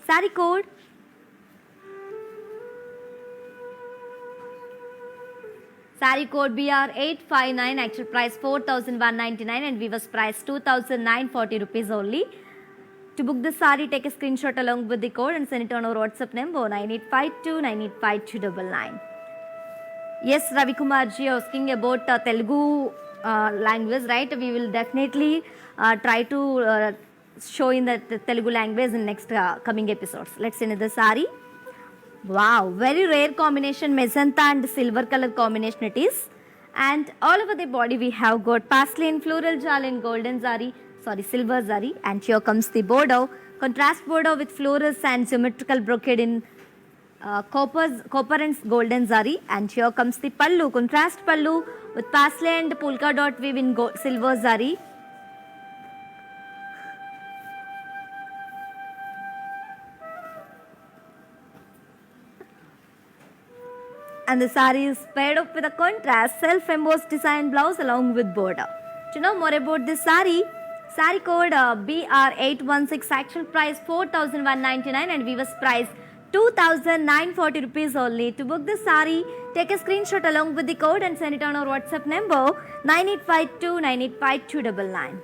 sari code BR859, actual price 4,199 and weaver's price 2,940 rupees only. To book this sari, take a screenshot along with the code and send it on our WhatsApp number 9852985299. Yes, Ravi Kumar ji asking about Telugu language, right? We will definitely try to show in the Telugu language in next coming episodes. Let's see another sari. Wow, very rare combination, magenta and silver color combination it is. And all over the body we have got parsley and floral jal in golden zari, silver zari. And here comes the border, contrast border with florals and symmetrical brocade in copper and golden zari. And here comes the pallu, contrast pallu with parsley and polka dot weave in silver zari. And the sari is paired up with a contrast self-embossed design blouse along with border. To know more about this sari, Saree code BR816, actual price 4,199 and weaver's price 2,940 rupees only. To book this saree, take a screenshot along with the code and send it on our WhatsApp number 9852985299.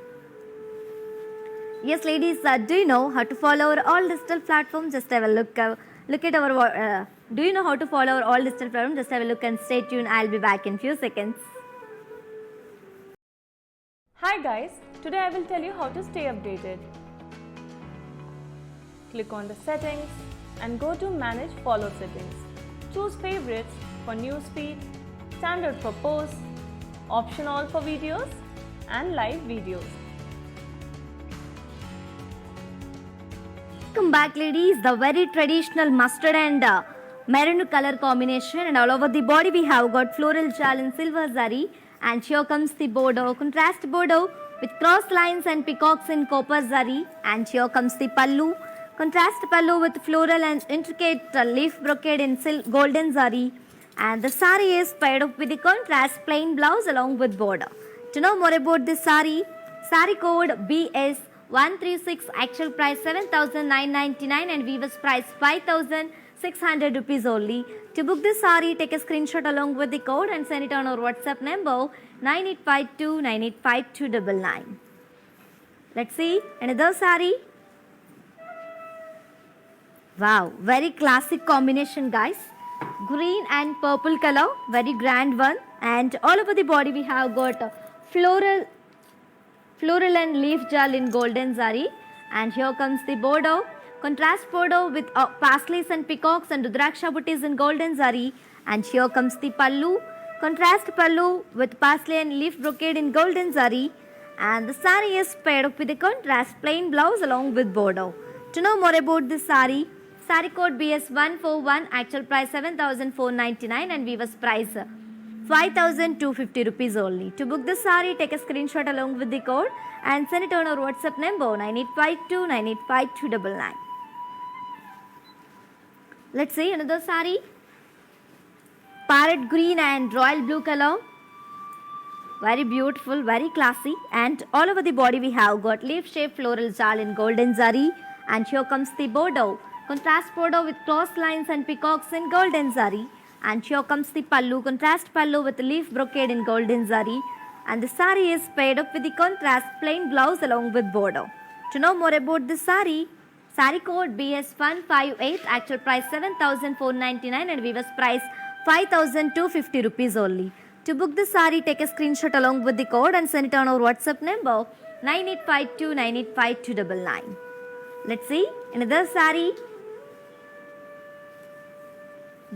Yes, ladies, do you know how to follow our all digital platforms? Just have a look at our. Do you know how to follow our all digital platforms? Just have a look and stay tuned. I'll be back in few seconds. Hi guys, today I will tell you how to stay updated. Click on the settings and go to manage follow settings. Choose favorites for newsfeed, standard for posts, option all for videos and live videos. Welcome back, ladies. The very traditional mustard and maroon color combination, and all over the body we have got floral jal in silver zari, and here comes the bordeaux, contrast bordeaux with cross lines and peacocks in copper zari, and here comes the pallu, contrast pallu with floral and intricate leaf brocade in golden zari, and the sari is paired up with the contrast plain blouse along with border. To know more about this sari code BS136, actual price 7,999 and weaver's price 5,600 rupees only. To book this sari, take a screenshot along with the code and send it on our WhatsApp number 9852985299. Let's see another sari. Wow, very classic combination, guys. Green and purple color, very grand one, and all over the body we have got floral and leaf jal in golden zari, and here comes the bordeaux, contrast bordeaux with parsleys and peacocks and rudraksha booties in golden zari, and here comes the pallu, contrast pallu with parsley and leaf brocade in golden zari, and the sari is paired up with a contrast plain blouse along with bordeaux. To know more about this sari code BS141, actual price 7,499 and weaver's price 5,250 rupees only. To book this sari, take a screenshot along with the code and send it on our WhatsApp number 9852985299. Let's see another sari. Parrot green and royal blue color. Very beautiful, very classy, and all over the body we have got leaf shaped floral jal in golden zari, and here comes the bordeaux, contrast bordeaux with cross lines and peacocks in golden zari, and here comes the pallu, contrast pallu with leaf brocade in golden zari, and the sari is paired up with the contrast plain blouse along with bordeaux. To know more about this sari code BS158, actual price 7,499 and weaver's price 5,250 rupees only. To book this sari, take a screenshot along with the code and send it on our WhatsApp number 9852985299. Let's see another sari.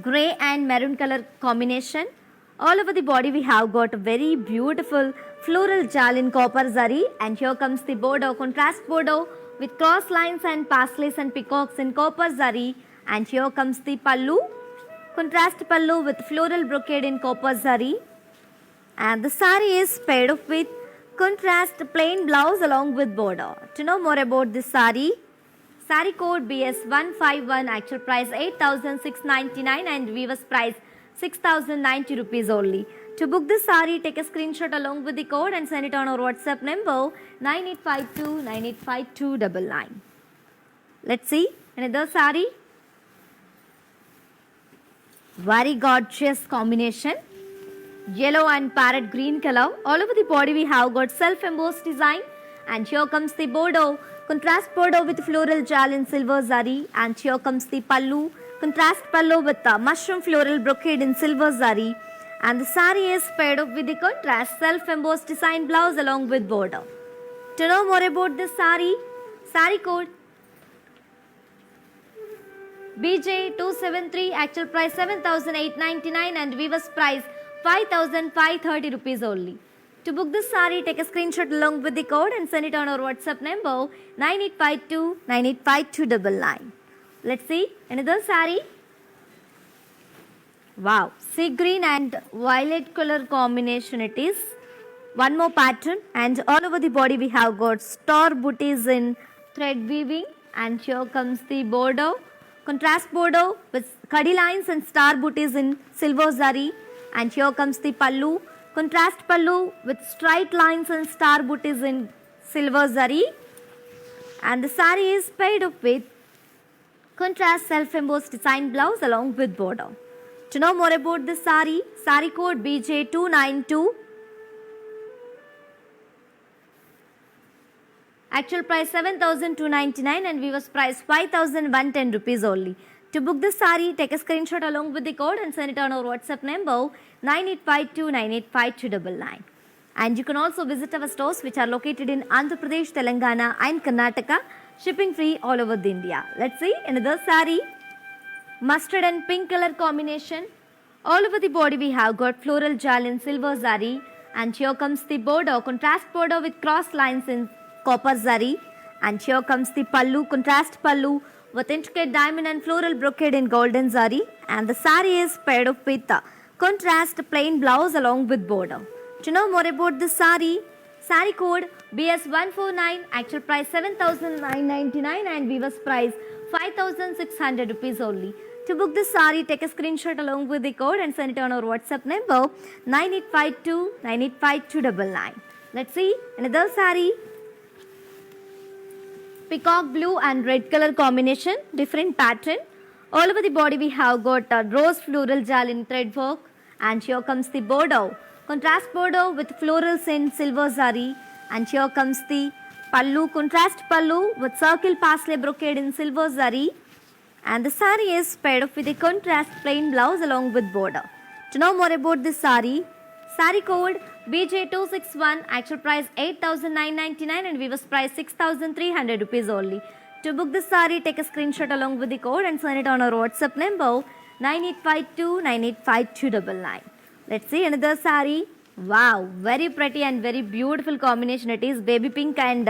Grey and maroon color combination. All over the body we have got a very beautiful floral jal in copper zari, and here comes the bordeaux, contrast bordeaux with cross lines and parsleys and peacocks in copper zari, and here comes the pallu, contrast pallu with floral brocade in copper zari, and the sari is paired up with contrast plain blouse along with border. To know more about this sari code BS151, actual price 8,699 and weaver's price 6,090 rupees only. To book this sari, take a screenshot along with the code and send it on our WhatsApp number 9852985299. Let's see another sari. Very gorgeous combination. Yellow and parrot green color. All over the body we have got self-embossed design, and here comes the bordeaux, contrast bordeaux with floral jal in silver zari, and here comes the pallu, contrast pallu with mushroom floral brocade in silver zari, and the sari is paired up with the contrast self-embossed design blouse along with border. To know more about this sari code BJ273, actual price 7,899 and weaver's price 5,530 rupees only. To book this sari, take a screenshot along with the code and send it on our WhatsApp number 9852985299. Let's see another sari. Wow, sea green and violet color combination it is. One more pattern, and all over the body we have got star booties in thread weaving, and here comes the bordeaux, contrast bordeaux with kadi lines and star booties in silver zari, and here comes the pallu, contrast pallu with straight lines and star booties in silver zari, and the saree is paired up with contrast self-embossed design blouse along with border. To know more about this saree, saree code BJ292. Actual price 7,299 and viewers price 5,110 rupees only. To book this saree, take a screenshot along with the code and send it on our WhatsApp number 9852985299. And you can also visit our stores which are located in Andhra Pradesh, Telangana and Karnataka. Shipping free all over the India. Let's see another saree. Mustard and pink color combination. All over the body we have got floral jal in silver zari. And here comes the border, contrast border with cross lines in copper zari. And here comes the pallu, contrast pallu with intricate diamond and floral brocade in golden zari. And the saree is paired up with contrast plain blouse along with border. To know more about this saree, saree code BS149, actual price 7,999 and viewers price 5,600 rupees only. To book this saree, take a screenshot along with the code and send it on our WhatsApp number 9852985299. Let's see another saree. Peacock blue and red color combination, different pattern. All over the body we have got rose floral jal in thread work, and here comes the border. Contrast border with florals in silver zari, and here comes the pallu, contrast pallu with circle parsley brocade in silver zari, and the saree is paired up with a contrast plain blouse along with border. To know more about this saree, saree code BJ261, actual price 8,999 and viewers price 6,300 rupees only. To book this saree, take a screenshot along with the code and send it on our WhatsApp number 9852985299. Let's see another saree. Wow, very pretty and very beautiful combination. It is baby pink and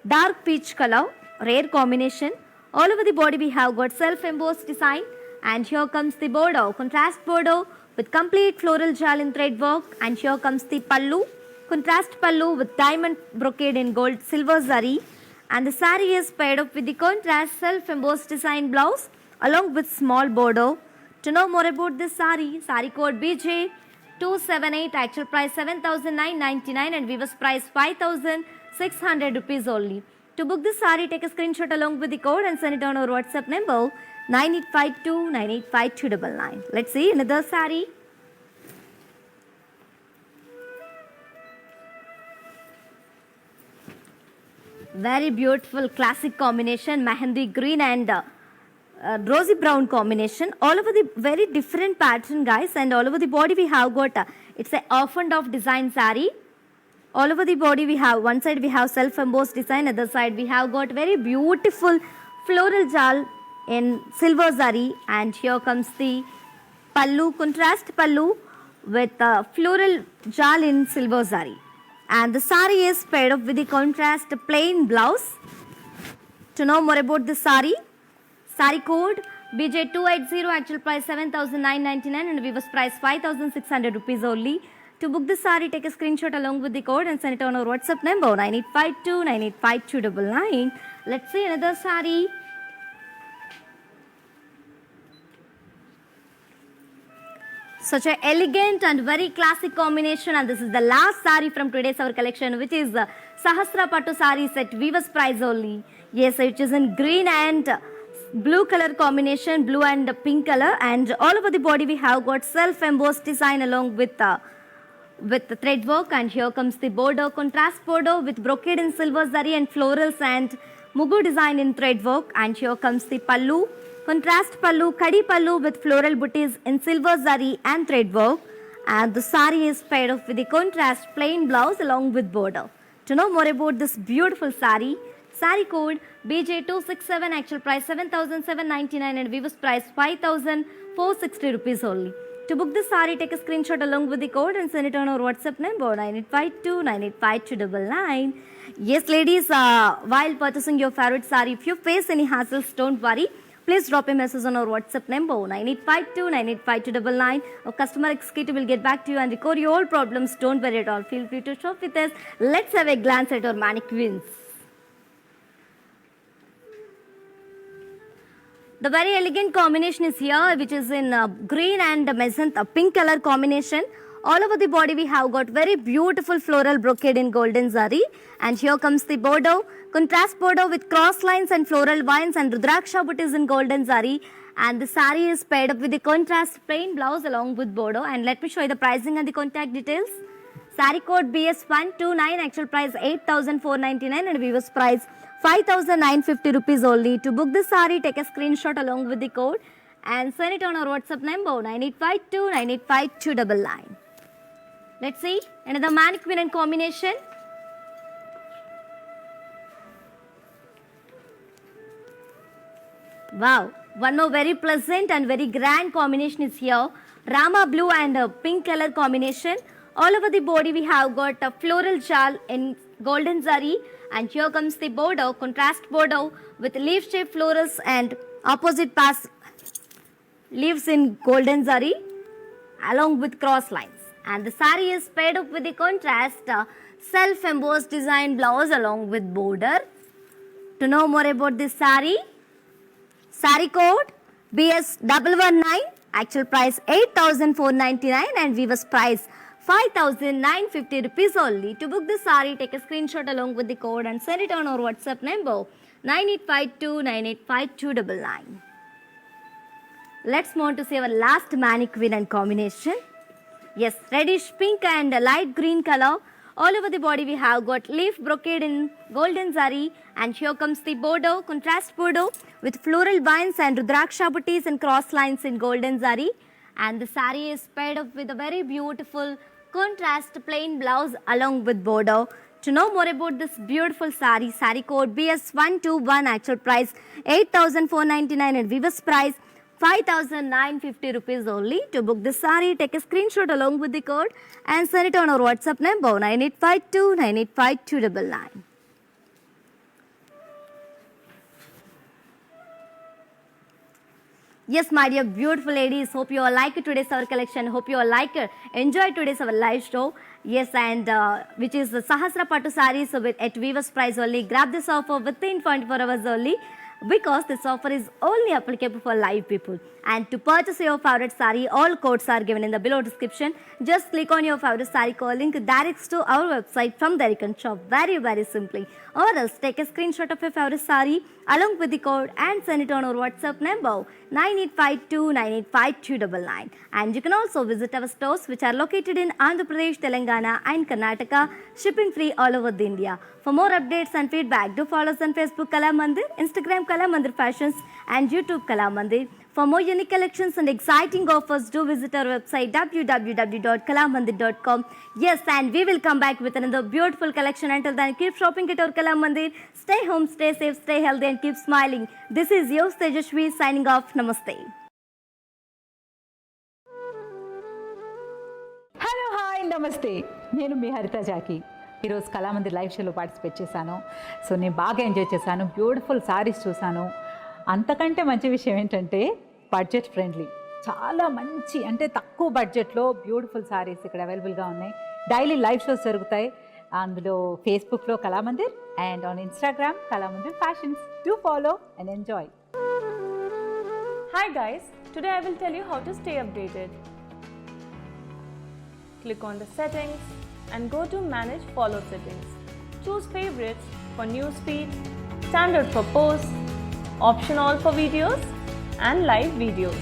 dark peach color, rare combination. All over the body we have got self-embossed design, and here comes the border, contrast border with complete floral jal in thread work, and here comes the pallu, contrast pallu with diamond brocade in gold silver zari, and the saree is paired up with the contrast self-embossed design blouse along with small border. To know more about this saree, saree code BJ278, actual price 7,999 and viewers price 5,600 rupees only. To book this saree, take a screenshot along with the code and send it on our WhatsApp number 9852985299. Let's see another saree. Very beautiful classic combination, mehendi green and rosy brown combination. All over the very different pattern, guys, and all over the body we have got it's a off and off design saree. All over the body we have, one side we have self-embossed design, other side we have got very beautiful floral jal in silver zari, and here comes the pallu, contrast pallu with floral jal in silver zari, and the saree is paired up with the contrast plain blouse. To know more about this saree, saree code BJ280, actual price 7,999 and viewers price 5,600 rupees only. To book this saree, take a screenshot along with the code and send it on our WhatsApp number 9852985299. Let's see another saree. Such an elegant and very classic combination, and this is the last saree from today's our collection, which is Sahasra Pattu saree set, viewers price only. Yes, it is in green and blue color combination, blue and pink color, and all over the body we have got self-embossed design along with the thread work, and here comes the border, contrast border with brocade in silver zari and florals and mugu design in thread work, and here comes the pallu, contrast pallu, kadi pallu with floral booties in silver zari and thread work, and the saree is paired off with the contrast plain blouse along with border. To know more about this beautiful saree, saree code BJ267, actual price 7,799 and viewers price 5,460 rupees only. To book this saree, take a screenshot along with the code and send it on our WhatsApp number 9852985299. Yes, ladies, while purchasing your favorite saree, if you face any hassles, don't worry. Please drop a message on our WhatsApp number 9852985299. Our customer executive will get back to you and record your all problems. Don't worry at all. Feel free to shop with us. Let's have a glance at our mannequins. The very elegant combination is here, which is in green and magenta pink color combination. All over the body we have got very beautiful floral brocade in golden zari. And here comes the bordeaux, contrast bordeaux with cross lines and floral vines and rudraksha booties in golden zari. And the saree is paired up with the contrast plain blouse along with bordeaux. And let me show you the pricing and the contact details. Saree code BS129, actual price 8,499 and weaver's price 5,950 rupees only. To book the saree, take a screenshot along with the code and send it on our WhatsApp number 9852985299. Let's see another mannequin and combination. Wow, one more very pleasant and very grand combination is here. Rama blue and pink color combination. All over the body we have got a floral jal in golden zari, and here comes the bordeaux, contrast bordeaux with leaf shaped florals and opposite pass leaves in golden zari along with cross lines. And the saree is paired up with the contrast self embossed design blouse along with border. To know more about this saree code BS119, actual price 8,499 and weaver's price 5,950 rupees only. To book this saree, take a screenshot along with the code and send it on our WhatsApp number 9852985299. Let's move on to see our last mannequin and combination. Yes, reddish pink and light green color. All over the body we have got leaf brocade in golden zari, and here comes the bordeaux, contrast bordeaux with floral vines and rudraksha booties and cross lines in golden zari. And the saree is paired up with a very beautiful contrast plain blouse along with bordeaux. To know more about this beautiful saree code BS121, actual price 8,499 and weaver's price 5,950 rupees only. To book this saree, take a screenshot along with the code and send it on our WhatsApp number 9852985299. Yes, my dear beautiful ladies, hope you all like today's our collection. Hope you all like enjoy today's our live show. Yes, and which is the Sahasra Pattu sarees with at weaver's price only. Grab this offer within 24 hours only, because this offer is only applicable for live people. And to purchase your favorite saree, all codes are given in the below description. Just click on your favorite saree code link directs to our website from there you can shop very simply. Or else take a screenshot of your favorite saree along with the code and send it on our WhatsApp number 9852985299. And you can also visit our stores which are located in Andhra Pradesh, Telangana and Karnataka, shipping free all over the India. For more updates and feedback, do follow us on Facebook Kala Mandir, Instagram Kala Mandir Fashions and YouTube Kala Mandir. For more unique collections and exciting offers, do visit our website www.kalamandir.com. Yes, and we will come back with another beautiful collection. Until then, keep shopping at our Kala Mandir. Stay home, stay safe, stay healthy and keep smiling. This is your Tejashwi signing off. Namaste. Hello hi నమస్తే, నేను మీ హరిత Jackie. ఈరోజు Kalamandir live షోలో participate చేశాను. So నేను బాగా enjoy చేశాను. Beautiful saris చూశాను. అంతకంటే మంచి విషయం ఏంటంటే బడ్జెట్ ఫ్రెండ్లీ, చాలా మంచి అంటే తక్కువ బడ్జెట్లో బ్యూటిఫుల్ సారీస్ ఇక్కడ అవైలబుల్గా ఉన్నాయి. డైలీ లైవ్ షోస్ జరుగుతాయి. అందులో ఫేస్బుక్లో Kalamandir and on Instagram Kalamandir fashions. Do follow and enjoy. Hi guys, today I will tell you how to stay updated. Click on the settings and go to manage follow settings. Choose favorites for newsfeed, standard for posts, option all for videos and live videos.